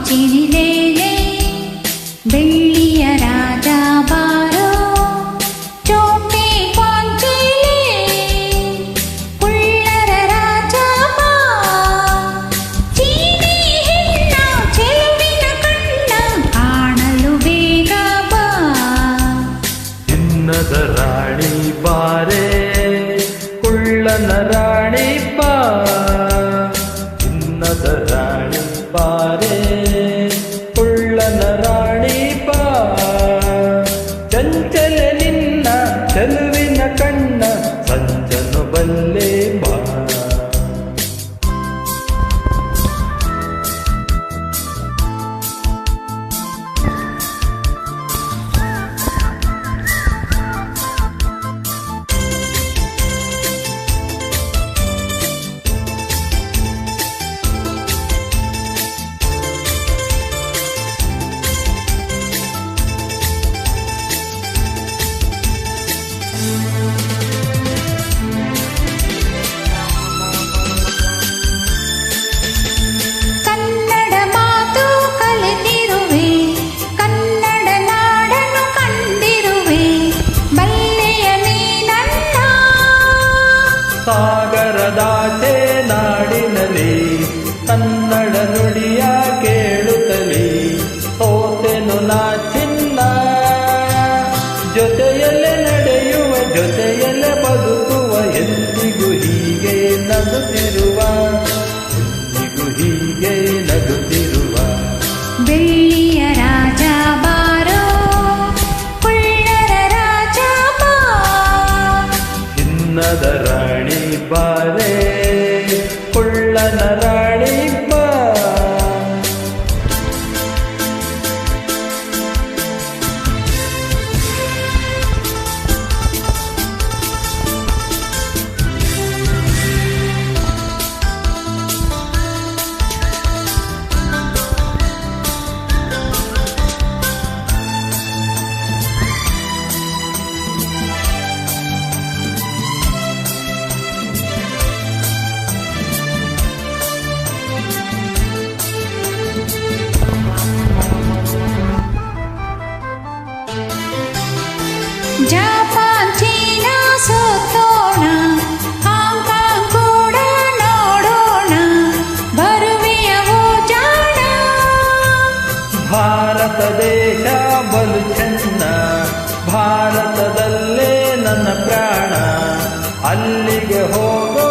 ಚಿರಿಲೇಲೆ ಬೆಳ್ಳಿಯ ರಾಜ ಬಾರೋ ಚೋಟೆ ಪಾಂಚೇಲೆ ಉಳ್ಳರ ರಾಜ ಬಾ ಚೀನಿ ಹೆಣ್ಣ ಚೆಲುವಿನ ಕಣ್ಣ ಕಾಣಲು ಬೇಗ ಬಾ ಚಿನ್ನದ ರಾಣಿ ಬಾರೆ ಕುಳ್ಳನ ರಾಣಿ ಬಾ ಚಿನ್ನದ ರಾಣಿ ಬಾರೆ ಕುಳ್ಳನ ರಾಣಿ ಬಾ ಚಂಚಲ ನಿನ್ನ ಚೆಲುವಿನ ಕಣ್ಣ ಸಂಚನು ಬಲ್ಲೆ ಬಾ ಕನ್ನಡ ಮಾತು ಕಲಿತಿರುವೆ ಕನ್ನಡ ನಾಡನ್ನು ಕಂಡಿರುವೆ ಬಲ್ಲೆಯ ನೀನನ್ನ ಸಾಗರದಾಚೆ ನಾಡಿನಲ್ಲಿ ಕನ್ನಡ ನುಡಿಯ ಕೇಳುತ್ತಲೇ ಸೋತೆನು ನಾ ಚಿನ್ನ ಜೊತೆಯಲ್ಲೇ ನಡೆಯುವ ಜೊತೆಯಲ್ಲೇ ಬದುಕುವ ಎಂದಿಗೂ ಹೀಗೆ ನಗುತ್ತಿರುವ ಎಂದಿಗೂ ಹೀಗೆ ನಗುತ್ತಿರುವ ಬೆಳ್ಳಿಯ ರಾಜ ಬಾರೋ ಕುಳ್ಳರ ರಾಜ ಬಾ ಚಿನ್ನದ ರಾಣಿ ಬಾರೆ ಕುಳ್ಳನ ರಾಣಿ ಬಾ ಜಪಾನ್ ಚೀನಾ ಸುತ್ತೋಣ ಹಾಂಗ್ಕಾಂಗ್ ಕೂಡ ನೋಡೋಣ ಬರುವೆಯವೋ ಜಾಣ ಭಾರತ ದೇಶ ಬಲು ಚೆನ್ನ ಭಾರತದಲ್ಲೇ ನನ್ನ ಪ್ರಾಣ ಅಲ್ಲಿಗೆ ಹೋಗೋ